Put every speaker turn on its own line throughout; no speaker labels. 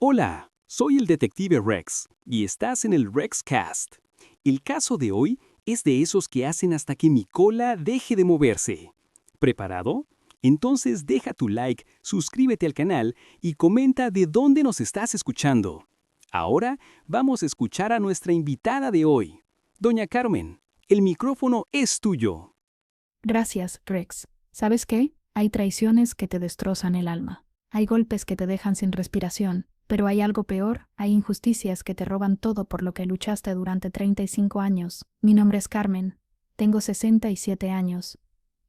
Hola, soy el detective Rex y estás en el RexCast. El caso de hoy es de esos que hacen hasta que mi cola deje de moverse. ¿Preparado? Entonces deja tu like, suscríbete al canal y comenta de dónde nos estás escuchando. Ahora vamos a escuchar a nuestra invitada de hoy. Doña Carmen, el micrófono es tuyo.
Gracias, Rex. ¿Sabes qué? Hay traiciones que te destrozan el alma. Hay golpes que te dejan sin respiración, pero hay algo peor, hay injusticias que te roban todo por lo que luchaste durante 35 años. Mi nombre es Carmen. Tengo 67 años.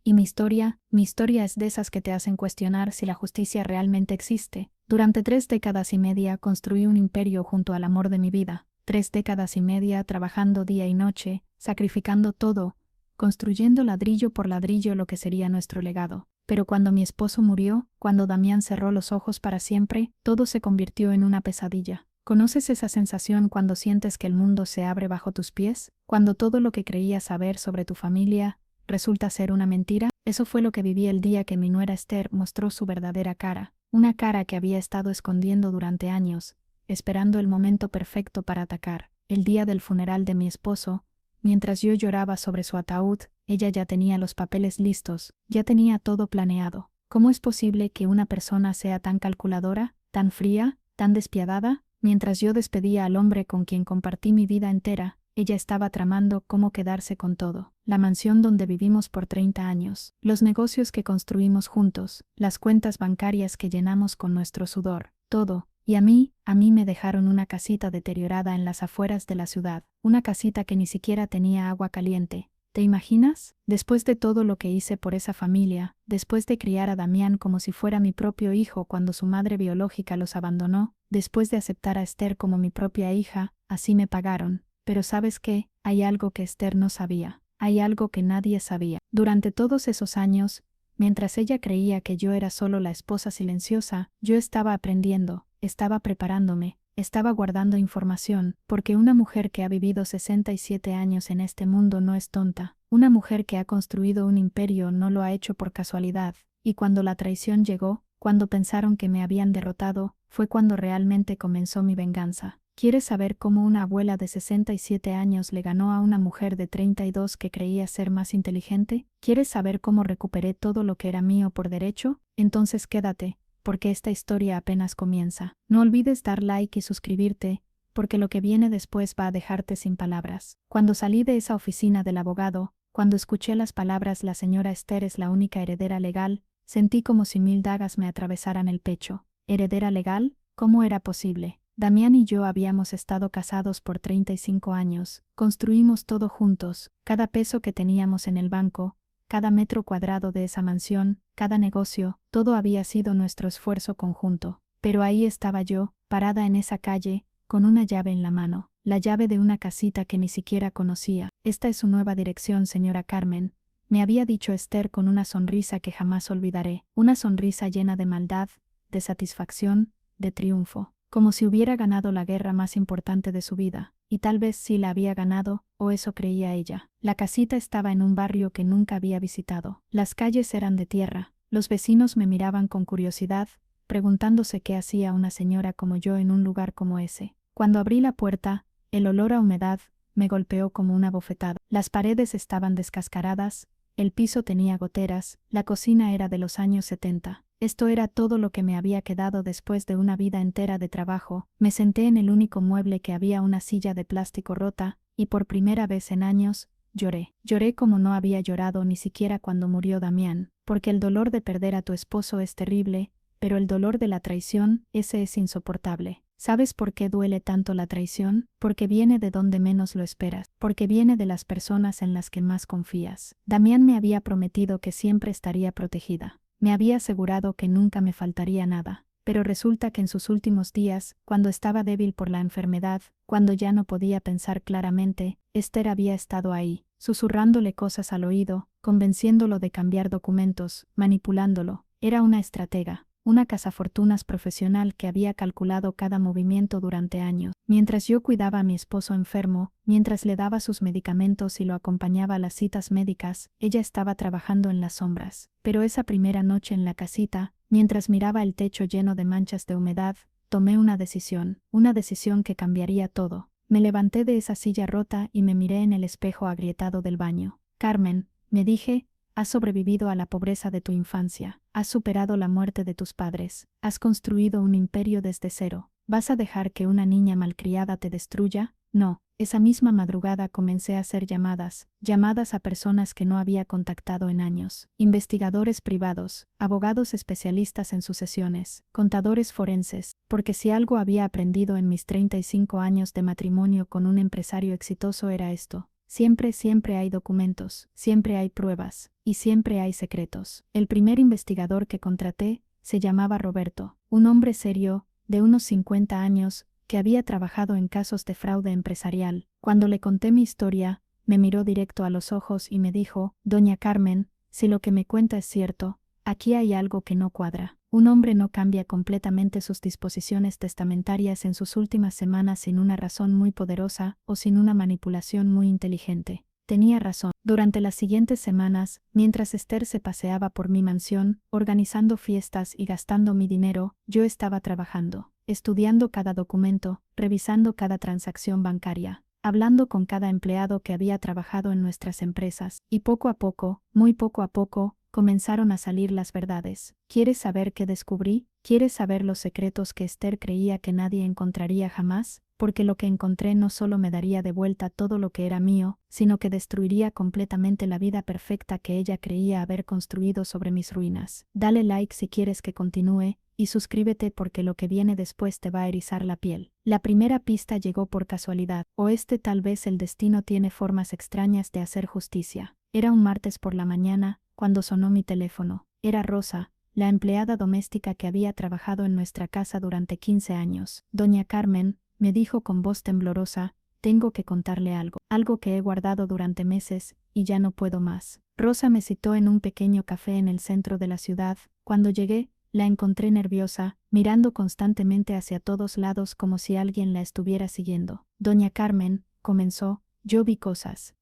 Y mi historia es de esas que te hacen cuestionar si la justicia realmente existe. Durante 3 décadas y media construí un imperio junto al amor de mi vida. 3 décadas y media trabajando día y noche, sacrificando todo, construyendo ladrillo por ladrillo lo que sería nuestro legado. Pero cuando mi esposo murió, cuando Damián cerró los ojos para siempre, todo se convirtió en una pesadilla. ¿Conoces esa sensación cuando sientes que el mundo se abre bajo tus pies? Cuando todo lo que creías saber sobre tu familia resulta ser una mentira. Eso fue lo que viví el día que mi nuera Esther mostró su verdadera cara, una cara que había estado escondiendo durante años, esperando el momento perfecto para atacar. El día del funeral de mi esposo, mientras yo lloraba sobre su ataúd, ella ya tenía los papeles listos, ya tenía todo planeado. ¿Cómo es posible que una persona sea tan calculadora, tan fría, tan despiadada? Mientras yo despedía al hombre con quien compartí mi vida entera, ella estaba tramando cómo quedarse con todo. La mansión donde vivimos por 30 años, los negocios que construimos juntos, las cuentas bancarias que llenamos con nuestro sudor, todo. Y a mí me dejaron una casita deteriorada en las afueras de la ciudad, una casita que ni siquiera tenía agua caliente. ¿Te imaginas? Después de todo lo que hice por esa familia, después de criar a Damián como si fuera mi propio hijo cuando su madre biológica los abandonó, después de aceptar a Esther como mi propia hija, así me pagaron. Pero ¿sabes qué? Hay algo que Esther no sabía. Hay algo que nadie sabía. Durante todos esos años, mientras ella creía que yo era solo la esposa silenciosa, yo estaba aprendiendo, estaba preparándome, estaba guardando información, porque una mujer que ha vivido 67 años en este mundo no es tonta. Una mujer que ha construido un imperio no lo ha hecho por casualidad. Y cuando la traición llegó, cuando pensaron que me habían derrotado, fue cuando realmente comenzó mi venganza. ¿Quieres saber cómo una abuela de 67 años le ganó a una mujer de 32 que creía ser más inteligente? ¿Quieres saber cómo recuperé todo lo que era mío por derecho? Entonces quédate, porque esta historia apenas comienza. No olvides dar like y suscribirte, porque lo que viene después va a dejarte sin palabras. Cuando salí de esa oficina del abogado, cuando escuché las palabras "la señora Esther es la única heredera legal", sentí como si 1000 dagas me atravesaran el pecho. ¿Heredera legal? ¿Cómo era posible? Damián y yo habíamos estado casados por 35 años, construimos todo juntos, cada peso que teníamos en el banco, cada metro cuadrado de esa mansión, cada negocio, todo había sido nuestro esfuerzo conjunto. Pero ahí estaba yo, parada en esa calle, con una llave en la mano, la llave de una casita que ni siquiera conocía. Esta es su nueva dirección, señora Carmen, me había dicho Esther con una sonrisa que jamás olvidaré, una sonrisa llena de maldad, de satisfacción, de triunfo. Como si hubiera ganado la guerra más importante de su vida, y tal vez sí la había ganado, o eso creía ella. La casita estaba en un barrio que nunca había visitado. Las calles eran de tierra, los vecinos me miraban con curiosidad, preguntándose qué hacía una señora como yo en un lugar como ese. Cuando abrí la puerta, el olor a humedad me golpeó como una bofetada. Las paredes estaban descascaradas, el piso tenía goteras, la cocina era de los años 70. Esto era todo lo que me había quedado después de una vida entera de trabajo. Me senté en el único mueble que había, una silla de plástico rota, y por primera vez en años, lloré. Lloré como no había llorado ni siquiera cuando murió Damián, porque el dolor de perder a tu esposo es terrible, pero el dolor de la traición, ese es insoportable. ¿Sabes por qué duele tanto la traición? Porque viene de donde menos lo esperas, porque viene de las personas en las que más confías. Damián me había prometido que siempre estaría protegida. Me había asegurado que nunca me faltaría nada, pero resulta que en sus últimos días, cuando estaba débil por la enfermedad, cuando ya no podía pensar claramente, Esther había estado ahí, susurrándole cosas al oído, convenciéndolo de cambiar documentos, manipulándolo. Era una estratega, una cazafortunas profesional que había calculado cada movimiento durante años. Mientras yo cuidaba a mi esposo enfermo, mientras le daba sus medicamentos y lo acompañaba a las citas médicas, ella estaba trabajando en las sombras. Pero esa primera noche en la casita, mientras miraba el techo lleno de manchas de humedad, tomé una decisión que cambiaría todo. Me levanté de esa silla rota y me miré en el espejo agrietado del baño. Carmen, me dije, has sobrevivido a la pobreza de tu infancia, has superado la muerte de tus padres, has construido un imperio desde cero. ¿Vas a dejar que una niña malcriada te destruya? No. Esa misma madrugada comencé a hacer llamadas a personas que no había contactado en años, investigadores privados, abogados especialistas en sucesiones, contadores forenses, porque si algo había aprendido en mis 35 años de matrimonio con un empresario exitoso era esto. Siempre hay documentos, siempre hay pruebas, y siempre hay secretos. El primer investigador que contraté se llamaba Roberto, un hombre serio, de unos 50 años, que había trabajado en casos de fraude empresarial. Cuando le conté mi historia, me miró directo a los ojos y me dijo, Doña Carmen, si lo que me cuenta es cierto, aquí hay algo que no cuadra. Un hombre no cambia completamente sus disposiciones testamentarias en sus últimas semanas sin una razón muy poderosa o sin una manipulación muy inteligente. Tenía razón. Durante las siguientes semanas, mientras Esther se paseaba por mi mansión, organizando fiestas y gastando mi dinero, yo estaba trabajando, estudiando cada documento, revisando cada transacción bancaria, hablando con cada empleado que había trabajado en nuestras empresas, y poco a poco, muy poco a poco, comenzaron a salir las verdades. ¿Quieres saber qué descubrí? ¿Quieres saber los secretos que Esther creía que nadie encontraría jamás? Porque lo que encontré no solo me daría de vuelta todo lo que era mío, sino que destruiría completamente la vida perfecta que ella creía haber construido sobre mis ruinas. Dale like si quieres que continúe, y suscríbete porque lo que viene después te va a erizar la piel. La primera pista llegó por casualidad, o tal vez el destino tiene formas extrañas de hacer justicia. Era un martes por la mañana, cuando sonó mi teléfono. Era Rosa, la empleada doméstica que había trabajado en nuestra casa durante 15 años. Doña Carmen, me dijo con voz temblorosa, tengo que contarle algo que he guardado durante meses, y ya no puedo más. Rosa me citó en un pequeño café en el centro de la ciudad. Cuando llegué, la encontré nerviosa, mirando constantemente hacia todos lados como si alguien la estuviera siguiendo. Doña Carmen, comenzó, yo vi cosas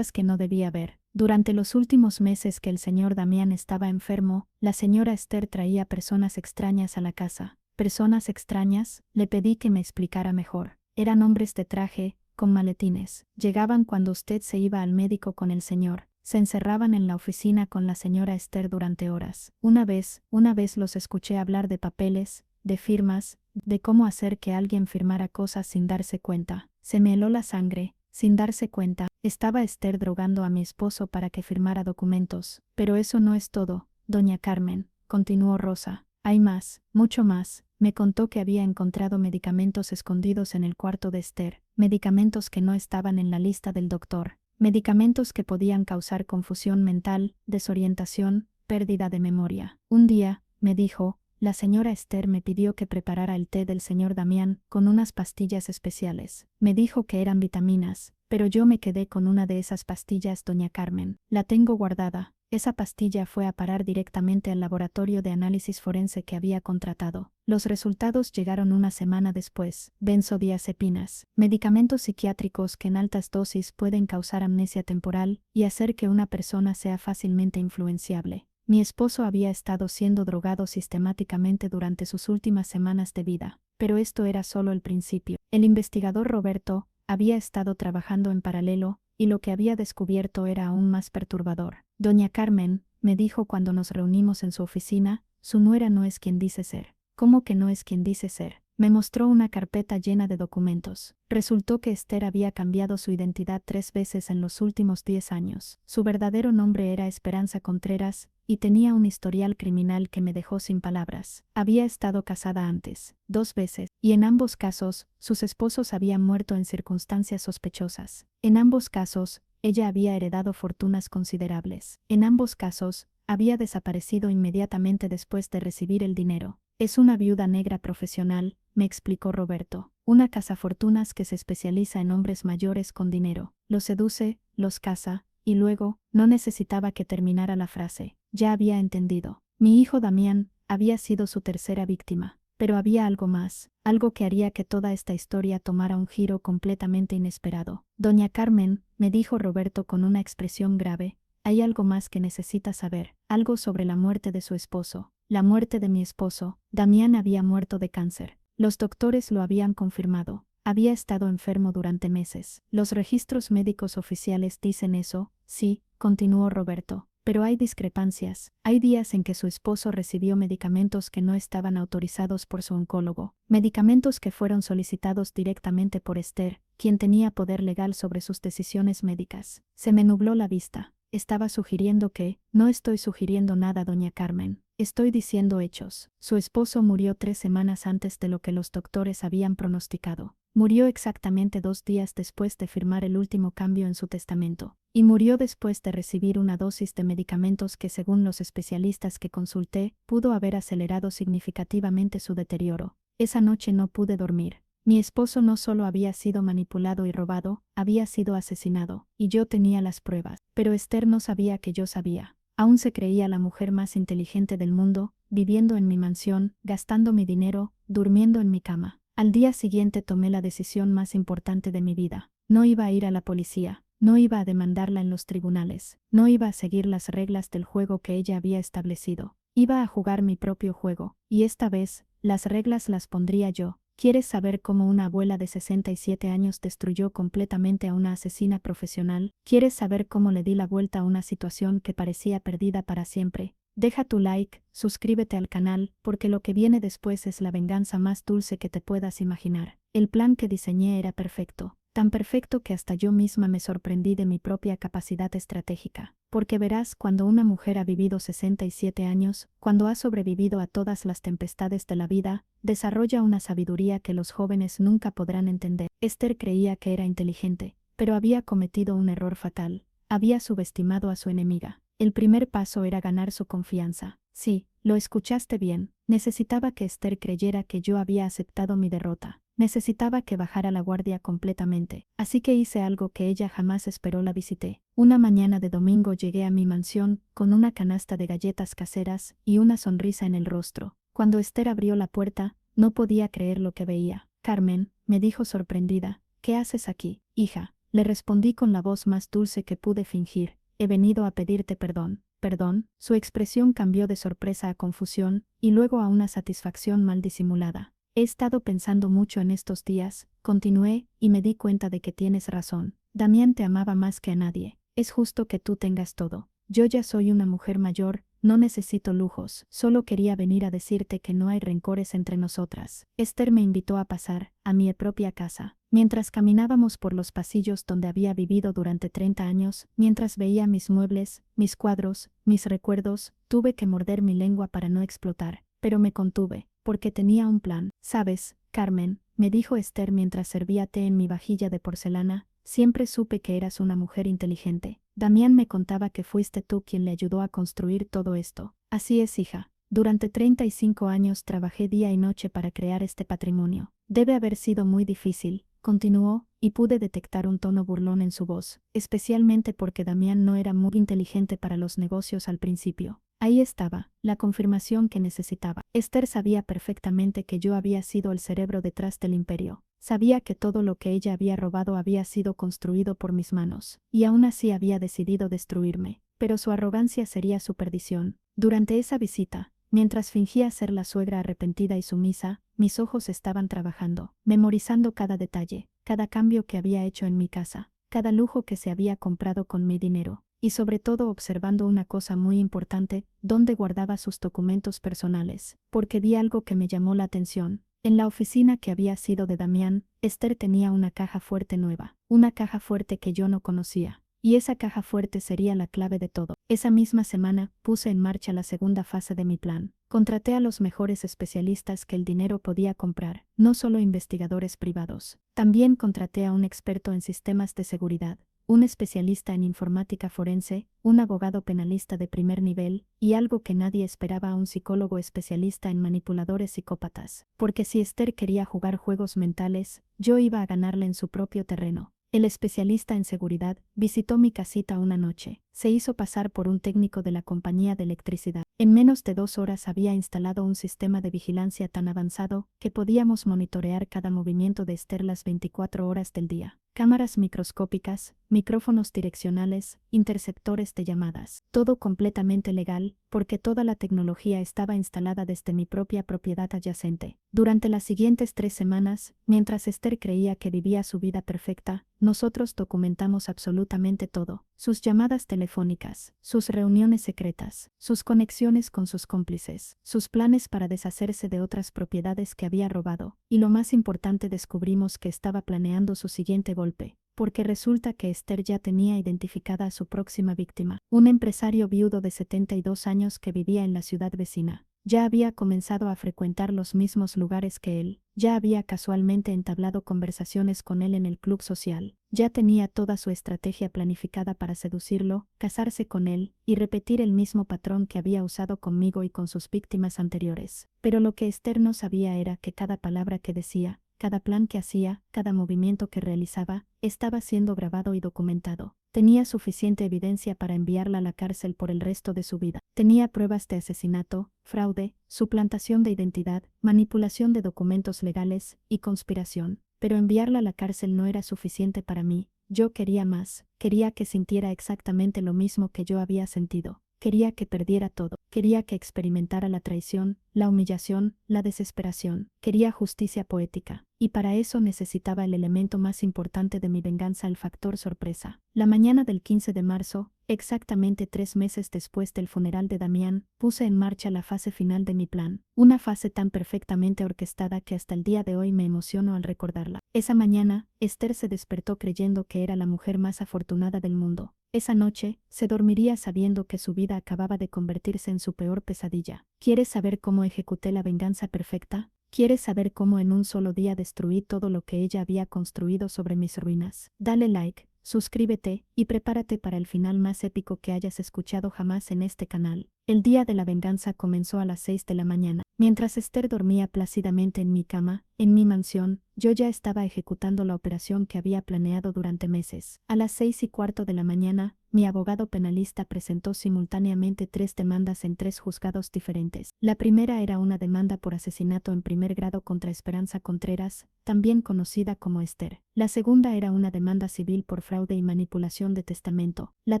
que no debía ver. Durante los últimos meses que el señor Damián estaba enfermo, la señora Esther traía personas extrañas a la casa. ¿Personas extrañas? Le pedí que me explicara mejor. Eran hombres de traje, con maletines. Llegaban cuando usted se iba al médico con el señor. Se encerraban en la oficina con la señora Esther durante horas. Una vez los escuché hablar de papeles, de firmas, de cómo hacer que alguien firmara cosas sin darse cuenta. Se me heló la sangre. Sin darse cuenta, estaba Esther drogando a mi esposo para que firmara documentos. Pero eso no es todo, doña Carmen, continuó Rosa. Hay más, mucho más. Me contó que había encontrado medicamentos escondidos en el cuarto de Esther, medicamentos que no estaban en la lista del doctor, medicamentos que podían causar confusión mental, desorientación, pérdida de memoria. Un día, me dijo, la señora Esther me pidió que preparara el té del señor Damián con unas pastillas especiales. Me dijo que eran vitaminas, pero yo me quedé con una de esas pastillas, doña Carmen. La tengo guardada. Esa pastilla fue a parar directamente al laboratorio de análisis forense que había contratado. Los resultados llegaron una semana después. Benzodiazepinas, medicamentos psiquiátricos que en altas dosis pueden causar amnesia temporal y hacer que una persona sea fácilmente influenciable. Mi esposo había estado siendo drogado sistemáticamente durante sus últimas semanas de vida, pero esto era solo el principio. El investigador Roberto había estado trabajando en paralelo, y lo que había descubierto era aún más perturbador. Doña Carmen, me dijo cuando nos reunimos en su oficina, su nuera no es quien dice ser. ¿Cómo que no es quien dice ser? Me mostró una carpeta llena de documentos. Resultó que Esther había cambiado su identidad 3 veces en los últimos 10 años. Su verdadero nombre era Esperanza Contreras, y tenía un historial criminal que me dejó sin palabras. Había estado casada antes, 2 veces, y en ambos casos, sus esposos habían muerto en circunstancias sospechosas. En ambos casos, ella había heredado fortunas considerables. En ambos casos, había desaparecido inmediatamente después de recibir el dinero. Es una viuda negra profesional, me explicó Roberto. Una cazafortunas que se especializa en hombres mayores con dinero. Los seduce, los casa, y luego, no necesitaba que terminara la frase. Ya había entendido. Mi hijo Damián había sido su tercera víctima. Pero había algo más, algo que haría que toda esta historia tomara un giro completamente inesperado. Doña Carmen, me dijo Roberto con una expresión grave, hay algo más que necesita saber, algo sobre la muerte de su esposo. La muerte de mi esposo. Damián había muerto de cáncer. Los doctores lo habían confirmado. Había estado enfermo durante meses. Los registros médicos oficiales dicen eso, sí, continuó Roberto. Pero hay discrepancias. Hay días en que su esposo recibió medicamentos que no estaban autorizados por su oncólogo. Medicamentos que fueron solicitados directamente por Esther, quien tenía poder legal sobre sus decisiones médicas. Se me nubló la vista. Estaba sugiriendo que, no estoy sugiriendo nada, doña Carmen. Estoy diciendo hechos. Su esposo murió 3 semanas antes de lo que los doctores habían pronosticado. Murió exactamente 2 días después de firmar el último cambio en su testamento. Y murió después de recibir una dosis de medicamentos que, según los especialistas que consulté, pudo haber acelerado significativamente su deterioro. Esa noche no pude dormir. Mi esposo no solo había sido manipulado y robado, había sido asesinado, y yo tenía las pruebas. Pero Esther no sabía que yo sabía. Aún se creía la mujer más inteligente del mundo, viviendo en mi mansión, gastando mi dinero, durmiendo en mi cama. Al día siguiente tomé la decisión más importante de mi vida. No iba a ir a la policía. No iba a demandarla en los tribunales. No iba a seguir las reglas del juego que ella había establecido. Iba a jugar mi propio juego. Y esta vez, las reglas las pondría yo. ¿Quieres saber cómo una abuela de 67 años destruyó completamente a una asesina profesional? ¿Quieres saber cómo le di la vuelta a una situación que parecía perdida para siempre? Deja tu like, suscríbete al canal, porque lo que viene después es la venganza más dulce que te puedas imaginar. El plan que diseñé era perfecto. Tan perfecto que hasta yo misma me sorprendí de mi propia capacidad estratégica. Porque verás, cuando una mujer ha vivido 67 años, cuando ha sobrevivido a todas las tempestades de la vida, desarrolla una sabiduría que los jóvenes nunca podrán entender. Esther creía que era inteligente, pero había cometido un error fatal. Había subestimado a su enemiga. El primer paso era ganar su confianza. Sí, lo escuchaste bien. Necesitaba que Esther creyera que yo había aceptado mi derrota. Necesitaba que bajara la guardia completamente. Así que hice algo que ella jamás esperó. La visité. Una mañana de domingo llegué a mi mansión, con una canasta de galletas caseras y una sonrisa en el rostro. Cuando Esther abrió la puerta, no podía creer lo que veía. Carmen, me dijo sorprendida, ¿qué haces aquí, hija? Le respondí con la voz más dulce que pude fingir. He venido a pedirte perdón. ¿Perdón? Su expresión cambió de sorpresa a confusión, y luego a una satisfacción mal disimulada. He estado pensando mucho en estos días, continué, y me di cuenta de que tienes razón. Damián te amaba más que a nadie. Es justo que tú tengas todo. Yo ya soy una mujer mayor, no necesito lujos, solo quería venir a decirte que no hay rencores entre nosotras. Esther me invitó a pasar, a mi propia casa. Mientras caminábamos por los pasillos donde había vivido durante 30 años, mientras veía mis muebles, mis cuadros, mis recuerdos, tuve que morder mi lengua para no explotar, pero me contuve, porque tenía un plan. ¿Sabes, Carmen?, me dijo Esther mientras servía té en mi vajilla de porcelana, siempre supe que eras una mujer inteligente. Damián me contaba que fuiste tú quien le ayudó a construir todo esto. Así es, hija. Durante 35 años trabajé día y noche para crear este patrimonio. Debe haber sido muy difícil, continuó, y pude detectar un tono burlón en su voz, especialmente porque Damián no era muy inteligente para los negocios al principio. Ahí estaba, la confirmación que necesitaba. Esther sabía perfectamente que yo había sido el cerebro detrás del imperio. Sabía que todo lo que ella había robado había sido construido por mis manos, y aún así había decidido destruirme. Pero su arrogancia sería su perdición. Durante esa visita, mientras fingía ser la suegra arrepentida y sumisa, mis ojos estaban trabajando, memorizando cada detalle, cada cambio que había hecho en mi casa, cada lujo que se había comprado con mi dinero, y sobre todo observando una cosa muy importante, dónde guardaba sus documentos personales, porque vi algo que me llamó la atención. En la oficina que había sido de Damián, Esther tenía una caja fuerte nueva, una caja fuerte que yo no conocía. Y esa caja fuerte sería la clave de todo. Esa misma semana, puse en marcha la segunda fase de mi plan. Contraté a los mejores especialistas que el dinero podía comprar, no solo investigadores privados. También contraté a un experto en sistemas de seguridad, un especialista en informática forense, un abogado penalista de primer nivel, y algo que nadie esperaba, a un psicólogo especialista en manipuladores psicópatas. Porque si Esther quería jugar juegos mentales, yo iba a ganarle en su propio terreno. El especialista en seguridad visitó mi casita una noche. Se hizo pasar por un técnico de la compañía de electricidad. En menos de 2 horas había instalado un sistema de vigilancia tan avanzado que podíamos monitorear cada movimiento de Esther las 24 horas del día. cámaras microscópicas, micrófonos direccionales, interceptores de llamadas. Todo completamente legal, porque toda la tecnología estaba instalada desde mi propia propiedad adyacente. Durante las siguientes 3 semanas, mientras Esther creía que vivía su vida perfecta, nosotros documentamos absolutamente todo. Sus llamadas telefónicas, sus reuniones secretas, sus conexiones con sus cómplices, sus planes para deshacerse de otras propiedades que había robado. Y lo más importante, descubrimos que estaba planeando su siguiente golpe, porque resulta que Esther ya tenía identificada a su próxima víctima, un empresario viudo de 72 años que vivía en la ciudad vecina. Ya había comenzado a frecuentar los mismos lugares que él, ya había casualmente entablado conversaciones con él en el club social, ya tenía toda su estrategia planificada para seducirlo, casarse con él y repetir el mismo patrón que había usado conmigo y con sus víctimas anteriores. Pero lo que Esther no sabía era que cada palabra que decía, cada plan que hacía, cada movimiento que realizaba, estaba siendo grabado y documentado. Tenía suficiente evidencia para enviarla a la cárcel por el resto de su vida. Tenía pruebas de asesinato, fraude, suplantación de identidad, manipulación de documentos legales y conspiración. Pero enviarla a la cárcel no era suficiente para mí. Yo quería más. Quería que sintiera exactamente lo mismo que yo había sentido. Quería que perdiera todo. Quería que experimentara la traición, la humillación, la desesperación. Quería justicia poética. Y para eso necesitaba el elemento más importante de mi venganza, el factor sorpresa. La mañana del 15 de marzo, exactamente 3 meses después del funeral de Damián, puse en marcha la fase final de mi plan. Una fase tan perfectamente orquestada que hasta el día de hoy me emociono al recordarla. Esa mañana, Esther se despertó creyendo que era la mujer más afortunada del mundo. Esa noche, se dormiría sabiendo que su vida acababa de convertirse en su peor pesadilla. ¿Quieres saber cómo ejecuté la venganza perfecta? ¿Quieres saber cómo en un solo día destruí todo lo que ella había construido sobre mis ruinas? Dale like, suscríbete y prepárate para el final más épico que hayas escuchado jamás en este canal. El día de la venganza comenzó a las 6 de la mañana. Mientras Esther dormía plácidamente en mi cama, en mi mansión, yo ya estaba ejecutando la operación que había planeado durante meses. A las 6:15 de la mañana, mi abogado penalista presentó simultáneamente 3 demandas en 3 juzgados diferentes. La primera era una demanda por asesinato en primer grado contra Esperanza Contreras, también conocida como Esther. La segunda era una demanda civil por fraude y manipulación de testamento. La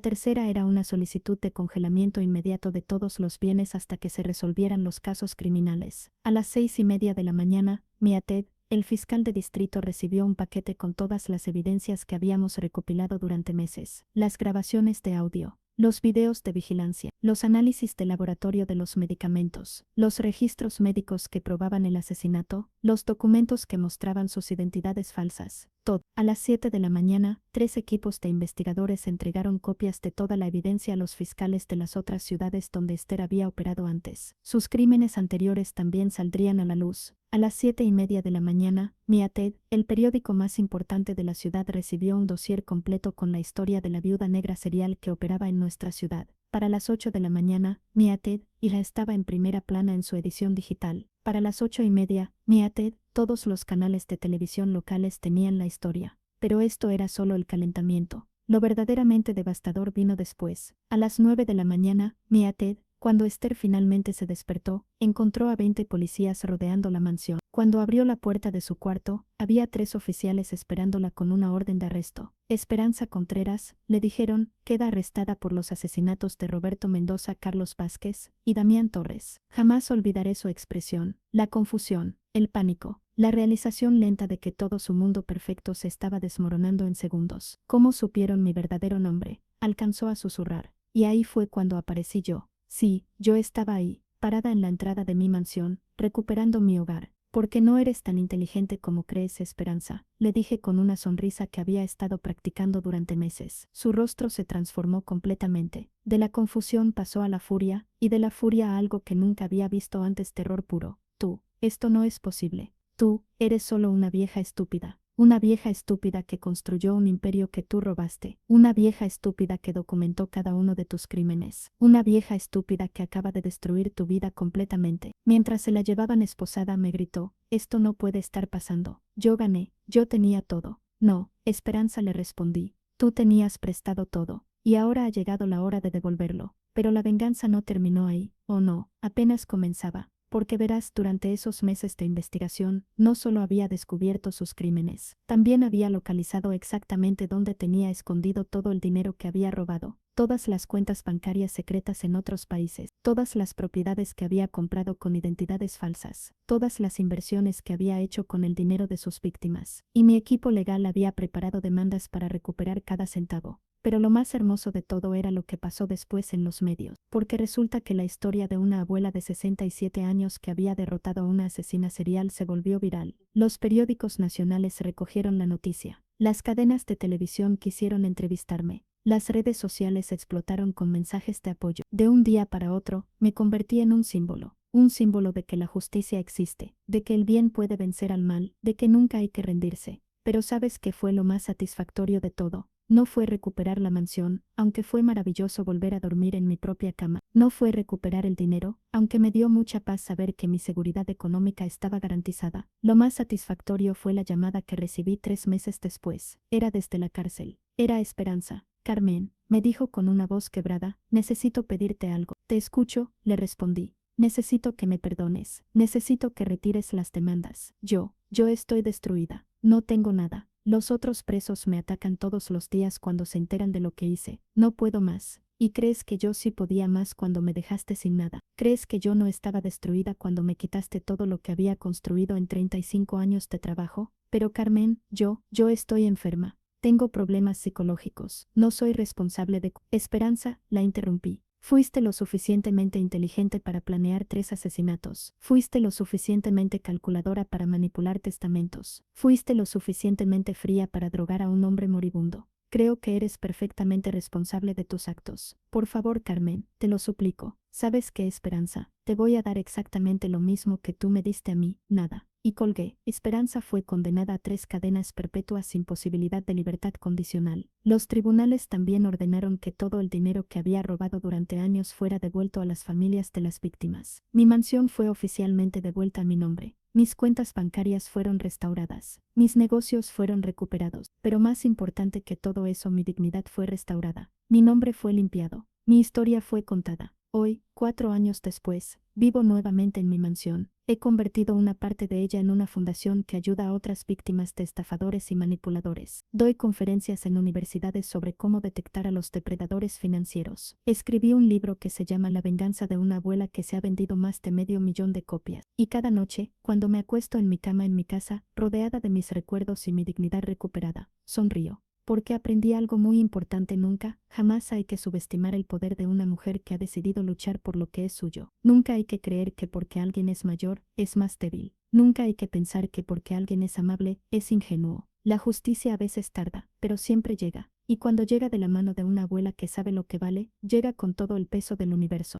tercera era una solicitud de congelamiento inmediato de todos los bienes hasta que se resolvieran los casos criminales. A las 6:30 de la mañana, Miated, el fiscal de distrito, recibió un paquete con todas las evidencias que habíamos recopilado durante meses. Las grabaciones de audio, los videos de vigilancia, los análisis de laboratorio de los medicamentos, los registros médicos que probaban el asesinato, los documentos que mostraban sus identidades falsas. Todo. A las 7 de la mañana, 3 equipos de investigadores entregaron copias de toda la evidencia a los fiscales de las otras ciudades donde Esther había operado antes. Sus crímenes anteriores también saldrían a la luz. A las 7:30 de la mañana, Miated, el periódico más importante de la ciudad, recibió un dossier completo con la historia de la viuda negra serial que operaba en nuestra ciudad. Para las 8 de la mañana, Miated, y la estaba en primera plana en su edición digital. Para las 8:30, Miated, todos los canales de televisión locales tenían la historia. Pero esto era solo el calentamiento. Lo verdaderamente devastador vino después. A las 9 de la mañana, Miated, cuando Esther finalmente se despertó, encontró a 20 policías rodeando la mansión. Cuando abrió la puerta de su cuarto, había 3 oficiales esperándola con una orden de arresto. Esperanza Contreras, le dijeron, queda arrestada por los asesinatos de Roberto Mendoza, Carlos Vázquez y Damián Torres. Jamás olvidaré su expresión, la confusión, el pánico, la realización lenta de que todo su mundo perfecto se estaba desmoronando en segundos. ¿Cómo supieron mi verdadero nombre?, alcanzó a susurrar. Y ahí fue cuando aparecí yo. Sí, yo estaba ahí, parada en la entrada de mi mansión, recuperando mi hogar. «Porque no eres tan inteligente como crees, Esperanza», le dije con una sonrisa que había estado practicando durante meses. Su rostro se transformó completamente. De la confusión pasó a la furia, y de la furia a algo que nunca había visto antes: terror puro. «Tú, esto no es posible. Tú, eres solo una vieja estúpida. Una vieja estúpida que construyó un imperio que tú robaste. Una vieja estúpida que documentó cada uno de tus crímenes. Una vieja estúpida que acaba de destruir tu vida completamente». Mientras se la llevaban esposada, me gritó: «Esto no puede estar pasando. Yo gané. Yo tenía todo». «No, Esperanza», le respondí. «Tú tenías prestado todo. Y ahora ha llegado la hora de devolverlo». Pero la venganza no terminó ahí. Oh no, apenas comenzaba. porque verás, durante esos meses de investigación, no solo había descubierto sus crímenes, también había localizado exactamente dónde tenía escondido todo el dinero que había robado, todas las cuentas bancarias secretas en otros países, todas las propiedades que había comprado con identidades falsas, todas las inversiones que había hecho con el dinero de sus víctimas, y mi equipo legal había preparado demandas para recuperar cada centavo. Pero lo más hermoso de todo era lo que pasó después en los medios, porque resulta que la historia de una abuela de 67 años que había derrotado a una asesina serial se volvió viral. Los periódicos nacionales recogieron la noticia. Las cadenas de televisión quisieron entrevistarme. Las redes sociales explotaron con mensajes de apoyo. De un día para otro, me convertí en un símbolo de que la justicia existe, de que el bien puede vencer al mal, de que nunca hay que rendirse. Pero ¿sabes qué fue lo más satisfactorio de todo? No fue recuperar la mansión, aunque fue maravilloso volver a dormir en mi propia cama. No fue recuperar el dinero, aunque me dio mucha paz saber que mi seguridad económica estaba garantizada. Lo más satisfactorio fue la llamada que recibí 3 meses después. Era desde la cárcel. Era Esperanza. Carmen, me dijo con una voz quebrada, necesito pedirte algo. Te escucho, le respondí. Necesito que me perdones. Necesito que retires las demandas. Yo estoy destruida. No tengo nada. Los otros presos me atacan todos los días cuando se enteran de lo que hice. No puedo más. ¿Y crees que yo sí podía más cuando me dejaste sin nada? ¿Crees que yo no estaba destruida cuando me quitaste todo lo que había construido en 35 años de trabajo? Pero Carmen, yo estoy enferma. Tengo problemas psicológicos. No soy responsable de... Esperanza, la interrumpí. Fuiste lo suficientemente inteligente para planear 3 asesinatos. Fuiste lo suficientemente calculadora para manipular testamentos. Fuiste lo suficientemente fría para drogar a un hombre moribundo. Creo que eres perfectamente responsable de tus actos. Por favor, Carmen, te lo suplico. ¿Sabes qué, Esperanza? Te voy a dar exactamente lo mismo que tú me diste a mí, nada. Y colgué. Esperanza fue condenada a 3 cadenas perpetuas sin posibilidad de libertad condicional. Los tribunales también ordenaron que todo el dinero que había robado durante años fuera devuelto a las familias de las víctimas. Mi mansión fue oficialmente devuelta a mi nombre. Mis cuentas bancarias fueron restauradas. Mis negocios fueron recuperados. Pero más importante que todo eso, mi dignidad fue restaurada. Mi nombre fue limpiado. Mi historia fue contada. Hoy, 4 años después, vivo nuevamente en mi mansión. He convertido una parte de ella en una fundación que ayuda a otras víctimas de estafadores y manipuladores. Doy conferencias en universidades sobre cómo detectar a los depredadores financieros. Escribí un libro que se llama La venganza de una abuela, que se ha vendido más de 500.000 de copias. Y cada noche, cuando me acuesto en mi cama en mi casa, rodeada de mis recuerdos y mi dignidad recuperada, sonrío. Porque aprendí algo muy importante: nunca, jamás hay que subestimar el poder de una mujer que ha decidido luchar por lo que es suyo. Nunca hay que creer que porque alguien es mayor, es más débil. Nunca hay que pensar que porque alguien es amable, es ingenuo. La justicia a veces tarda, pero siempre llega. Y cuando llega de la mano de una abuela que sabe lo que vale, llega con todo el peso del universo.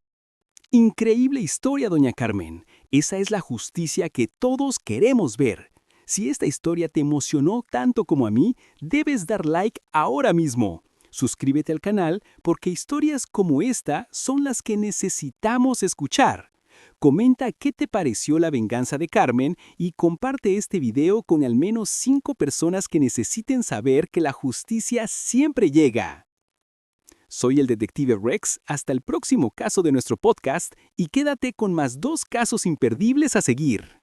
Increíble historia, doña Carmen. Esa es la justicia que todos queremos ver. Si esta historia te emocionó tanto como a mí, debes dar like ahora mismo. Suscríbete al canal porque historias como esta son las que necesitamos escuchar. Comenta qué te pareció La venganza de Carmen y comparte este video con al menos 5 personas que necesiten saber que la justicia siempre llega. Soy el detective Rex, hasta el próximo caso de nuestro podcast y quédate con más 2 casos imperdibles a seguir.